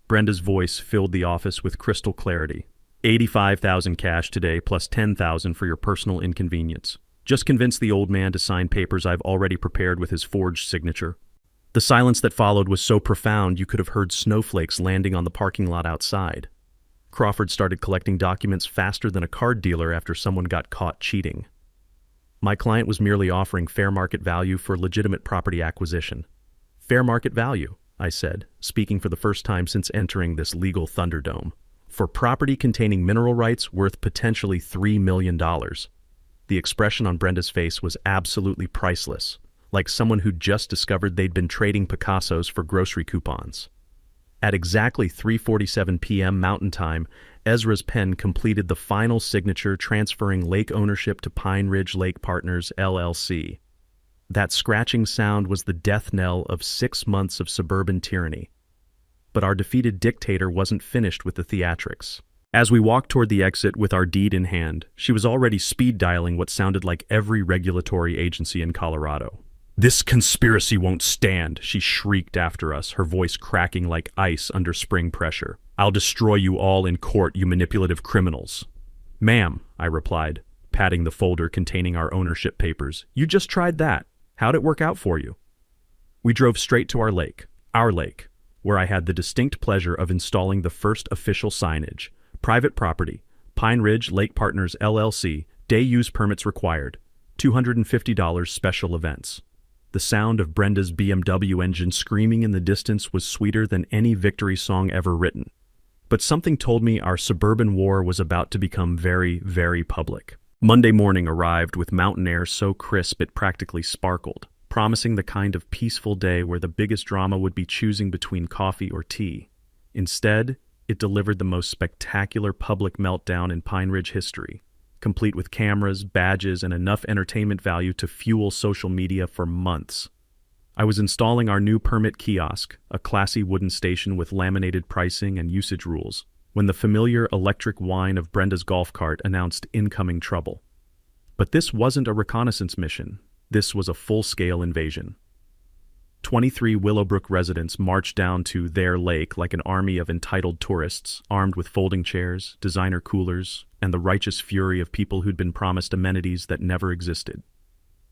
Speaker 1: Brenda's voice filled the office with crystal clarity. $85,000 cash today plus $10,000 for your personal inconvenience. Just convince the old man to sign papers I've already prepared with his forged signature." The silence that followed was so profound you could have heard snowflakes landing on the parking lot outside. Crawford started collecting documents faster than a card dealer after someone got caught cheating. My client was merely offering fair market value for legitimate property acquisition. "Fair market value," I said, speaking for the first time since entering this legal thunderdome. "For property containing mineral rights worth potentially $3 million. The expression on Brenda's face was absolutely priceless, like someone who'd just discovered they'd been trading Picassos for grocery coupons. At exactly 3:47 p.m. Mountain Time, Ezra's pen completed the final signature transferring lake ownership to Pine Ridge Lake Partners, LLC. That scratching sound was the death knell of 6 months of suburban tyranny. But our defeated dictator wasn't finished with the theatrics. As we walked toward the exit with our deed in hand, she was already speed dialing what sounded like every regulatory agency in Colorado. "This conspiracy won't stand," she shrieked after us, her voice cracking like ice under spring pressure. "I'll destroy you all in court, you manipulative criminals." "Ma'am," I replied, patting the folder containing our ownership papers, "you just tried that. How'd it work out for you?" We drove straight to our lake, where I had the distinct pleasure of installing the first official signage, Private property. Pine Ridge Lake Partners LLC. Day use permits required. $250 special events. The sound of Brenda's BMW engine screaming in the distance was sweeter than any victory song ever written. But something told me our suburban war was about to become very, very public. Monday morning arrived with mountain air so crisp it practically sparkled, promising the kind of peaceful day where the biggest drama would be choosing between coffee or tea. Instead, it delivered the most spectacular public meltdown in Pine Ridge history, complete with cameras, badges, and enough entertainment value to fuel social media for months. I was installing our new permit kiosk, a classy wooden station with laminated pricing and usage rules, when the familiar electric whine of Brenda's golf cart announced incoming trouble. But this wasn't a reconnaissance mission. This was a full-scale invasion. 23 Willowbrook residents marched down to their lake like an army of entitled tourists, armed with folding chairs, designer coolers, and the righteous fury of people who'd been promised amenities that never existed.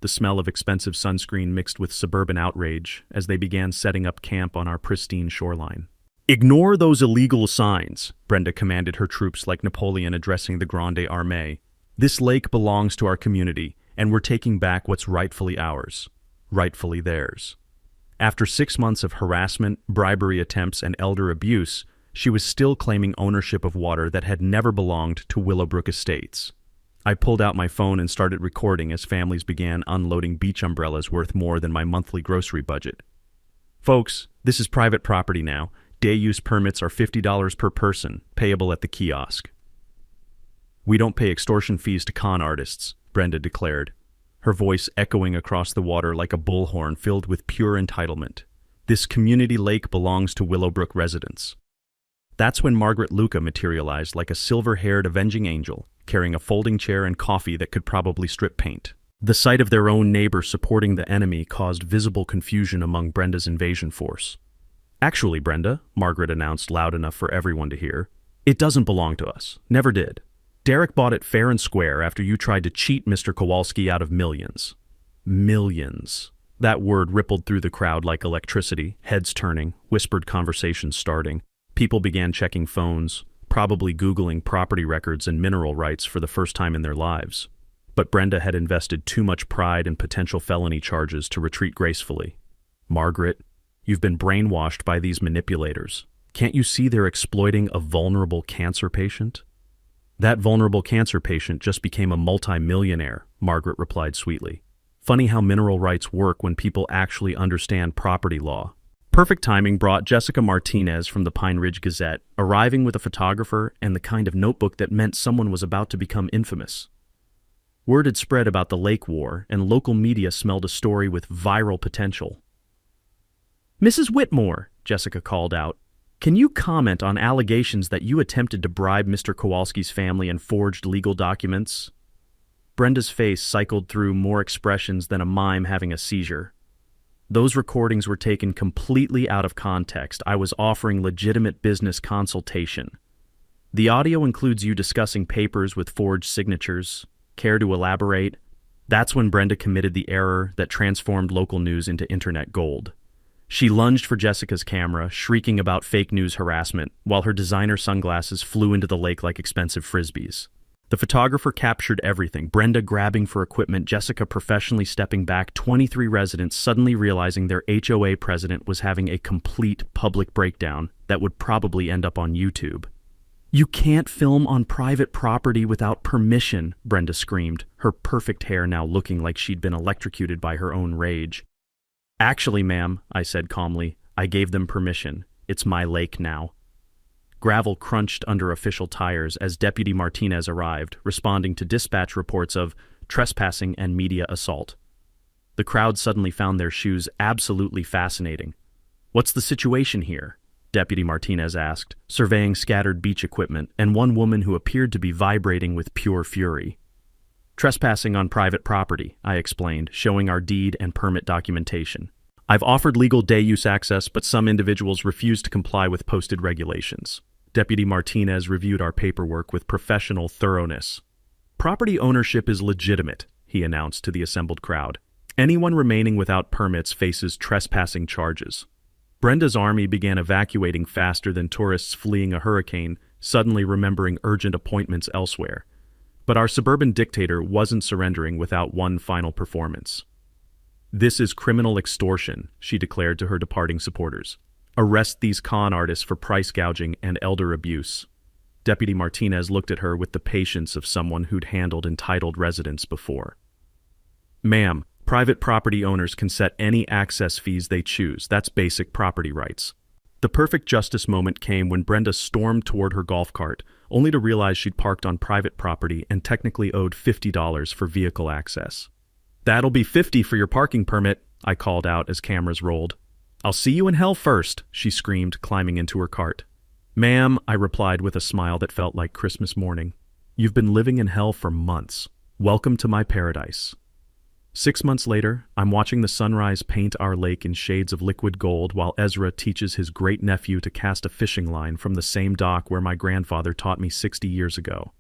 Speaker 1: The smell of expensive sunscreen mixed with suburban outrage as they began setting up camp on our pristine shoreline. "Ignore those illegal signs," Brenda commanded her troops like Napoleon addressing the Grande Armée. "This lake belongs to our community, and we're taking back what's rightfully ours, rightfully theirs." After 6 months of harassment, bribery attempts, and elder abuse, she was still claiming ownership of water that had never belonged to Willowbrook Estates. I pulled out my phone and started recording as families began unloading beach umbrellas worth more than my monthly grocery budget. "Folks, this is private property now. Day use permits are $50 per person, payable at the kiosk." "We don't pay extortion fees to con artists," Brenda declared, her voice echoing across the water like a bullhorn filled with pure entitlement. "This community lake belongs to Willowbrook residents." That's when Margaret Luca materialized like a silver-haired avenging angel, carrying a folding chair and coffee that could probably strip paint. The sight of their own neighbor supporting the enemy caused visible confusion among Brenda's invasion force. "Actually, Brenda," Margaret announced loud enough for everyone to hear, "it doesn't belong to us. Never did. Derek bought it fair and square after you tried to cheat Mr. Kowalski out of millions." Millions. That word rippled through the crowd like electricity, heads turning, whispered conversations starting. People began checking phones, probably Googling property records and mineral rights for the first time in their lives. But Brenda had invested too much pride in potential felony charges to retreat gracefully. "Margaret, you've been brainwashed by these manipulators. Can't you see they're exploiting a vulnerable cancer patient?" "That vulnerable cancer patient just became a multi-millionaire," Margaret replied sweetly. "Funny how mineral rights work when people actually understand property law." Perfect timing brought Jessica Martinez from the Pine Ridge Gazette, arriving with a photographer and the kind of notebook that meant someone was about to become infamous. Word had spread about the lake war, and local media smelled a story with viral potential. "Mrs. Whitmore," Jessica called out, "can you comment on allegations that you attempted to bribe Mr. Kowalski's family and forged legal documents?" Brenda's face cycled through more expressions than a mime having a seizure. "Those recordings were taken completely out of context. I was offering legitimate business consultation. The audio includes you discussing papers with forged signatures. Care to elaborate?" That's when Brenda committed the error that transformed local news into internet gold. She lunged for Jessica's camera, shrieking about fake news harassment, while her designer sunglasses flew into the lake like expensive frisbees. The photographer captured everything, Brenda grabbing for equipment, Jessica professionally stepping back, 23 residents suddenly realizing their HOA president was having a complete public breakdown that would probably end up on YouTube. "You can't film on private property without permission," Brenda screamed, her perfect hair now looking like she'd been electrocuted by her own rage. "Actually, ma'am," I said calmly, "I gave them permission. It's my lake now." Gravel crunched under official tires as Deputy Martinez arrived, responding to dispatch reports of trespassing and media assault. The crowd suddenly found their shoes absolutely fascinating. "What's the situation here?" Deputy Martinez asked, surveying scattered beach equipment and one woman who appeared to be vibrating with pure fury. "Trespassing on private property," I explained, showing our deed and permit documentation. "I've offered legal day use access, but some individuals refuse to comply with posted regulations." Deputy Martinez reviewed our paperwork with professional thoroughness. "Property ownership is legitimate," he announced to the assembled crowd. "Anyone remaining without permits faces trespassing charges." Brenda's army began evacuating faster than tourists fleeing a hurricane, suddenly remembering urgent appointments elsewhere. But our suburban dictator wasn't surrendering without one final performance. "This is criminal extortion," she declared to her departing supporters. "Arrest these con artists for price gouging and elder abuse." Deputy Martinez looked at her with the patience of someone who'd handled entitled residents before. "Ma'am, private property owners can set any access fees they choose. That's basic property rights." The perfect justice moment came when Brenda stormed toward her golf cart, only to realize she'd parked on private property and technically owed $50 for vehicle access. "That'll be $50 for your parking permit," I called out as cameras rolled. "I'll see you in hell first," she screamed, climbing into her cart. "Ma'am," I replied with a smile that felt like Christmas morning, "you've been living in hell for months. Welcome to my paradise." 6 months later, I'm watching the sunrise paint our lake in shades of liquid gold while Ezra teaches his great-nephew to cast a fishing line from the same dock where my grandfather taught me 60 years ago.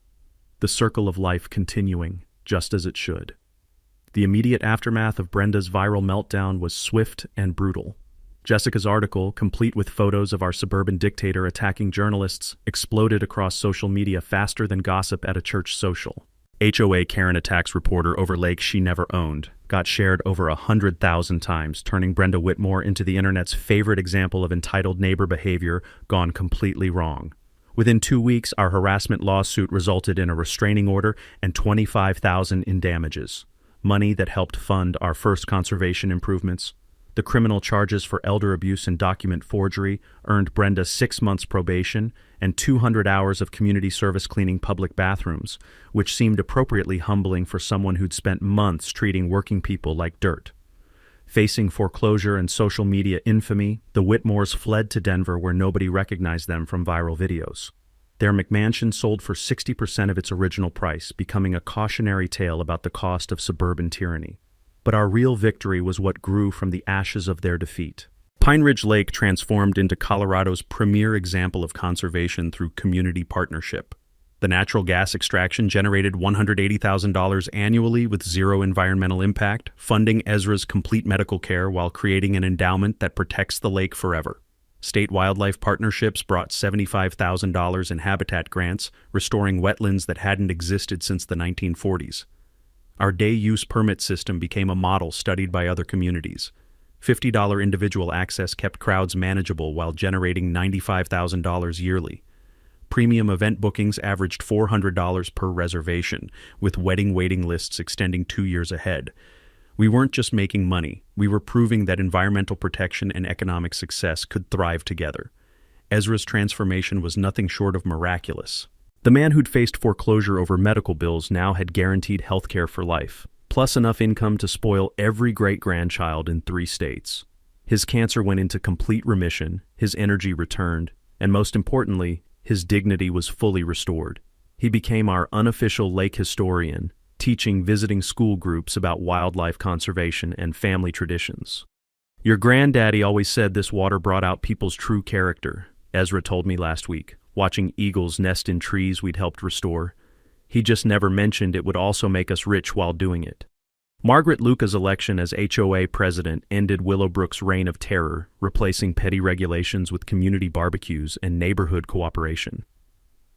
Speaker 1: The circle of life continuing, just as it should. The immediate aftermath of Brenda's viral meltdown was swift and brutal. Jessica's article, complete with photos of our suburban dictator attacking journalists, exploded across social media faster than gossip at a church social. HOA Karen attacks reporter over lake she never owned got shared over 100,000 times, turning Brenda Whitmore into the internet's favorite example of entitled neighbor behavior gone completely wrong. Within 2 weeks, our harassment lawsuit resulted in a restraining order and $25,000 in damages, money that helped fund our first conservation improvements. The criminal charges for elder abuse and document forgery earned Brenda 6 months probation and 200 hours of community service cleaning public bathrooms, which seemed appropriately humbling for someone who'd spent months treating working people like dirt. Facing foreclosure and social media infamy, the Whitmores fled to Denver where nobody recognized them from viral videos. Their McMansion sold for 60% of its original price, becoming a cautionary tale about the cost of suburban tyranny. But our real victory was what grew from the ashes of their defeat. Pine Ridge Lake transformed into Colorado's premier example of conservation through community partnership. The natural gas extraction generated $180,000 annually with zero environmental impact, funding Ezra's complete medical care while creating an endowment that protects the lake forever. State wildlife partnerships brought $75,000 in habitat grants, restoring wetlands that hadn't existed since the 1940s. Our day-use permit system became a model studied by other communities. $50 individual access kept crowds manageable while generating $95,000 yearly. Premium event bookings averaged $400 per reservation, with wedding waiting lists extending 2 years ahead. We weren't just making money, we were proving that environmental protection and economic success could thrive together. Ezra's transformation was nothing short of miraculous. The man who'd faced foreclosure over medical bills now had guaranteed health care for life, plus enough income to spoil every great-grandchild in 3 states. His cancer went into complete remission, his energy returned, and most importantly, his dignity was fully restored. He became our unofficial lake historian, teaching visiting school groups about wildlife conservation and family traditions. "Your granddaddy always said this water brought out people's true character," Ezra told me last week, watching eagles nest in trees we'd helped restore. He just never mentioned it would also make us rich while doing it. Margaret Luca's election as HOA president ended Willowbrook's reign of terror, replacing petty regulations with community barbecues and neighborhood cooperation.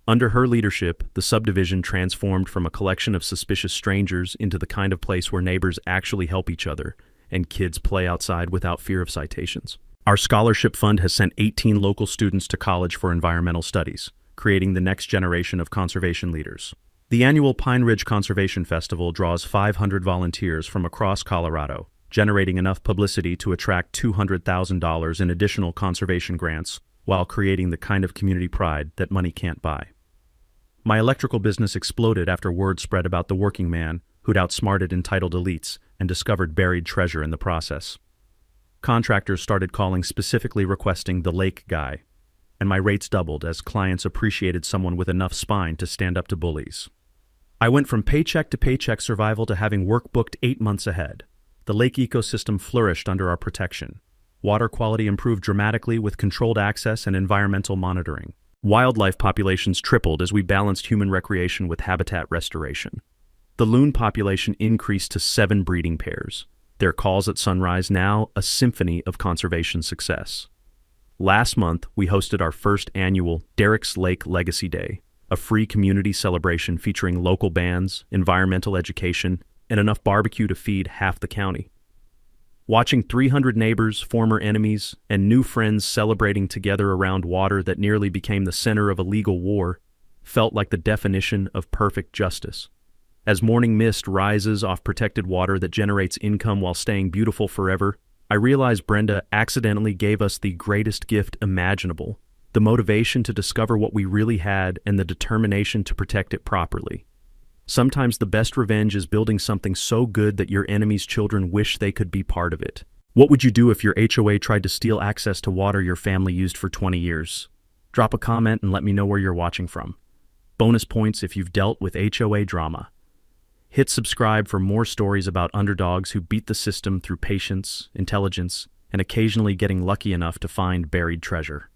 Speaker 1: Under her leadership, the subdivision transformed from a collection of suspicious strangers into the kind of place where neighbors actually help each other and kids play outside without fear of citations. Our scholarship fund has sent 18 local students to college for environmental studies, creating the next generation of conservation leaders. The annual Pine Ridge Conservation Festival draws 500 volunteers from across Colorado, generating enough publicity to attract $200,000 in additional conservation grants while creating the kind of community pride that money can't buy. My electrical business exploded after word spread about the working man who'd outsmarted entitled elites and discovered buried treasure in the process. Contractors started calling specifically requesting the lake guy, and my rates doubled as clients appreciated someone with enough spine to stand up to bullies. I went from paycheck to paycheck survival to having work booked 8 months ahead. The lake ecosystem flourished under our protection. Water quality improved dramatically with controlled access and environmental monitoring. Wildlife populations tripled as we balanced human recreation with habitat restoration. The loon population increased to 7 breeding pairs. Their calls at sunrise now a symphony of conservation success. Last month, we hosted our first annual Derek's Lake Legacy Day, a free community celebration featuring local bands, environmental education, and enough barbecue to feed half the county. Watching 300 neighbors, former enemies, and new friends celebrating together around water that nearly became the center of a legal war felt like the definition of perfect justice. As morning mist rises off protected water that generates income while staying beautiful forever, I realize Brenda accidentally gave us the greatest gift imaginable, the motivation to discover what we really had and the determination to protect it properly. Sometimes the best revenge is building something so good that your enemy's children wish they could be part of it. What would you do if your HOA tried to steal access to water your family used for 20 years? Drop a comment and let me know where you're watching from. Bonus points if you've dealt with HOA drama. Hit subscribe for more stories about underdogs who beat the system through patience, intelligence, and occasionally getting lucky enough to find buried treasure.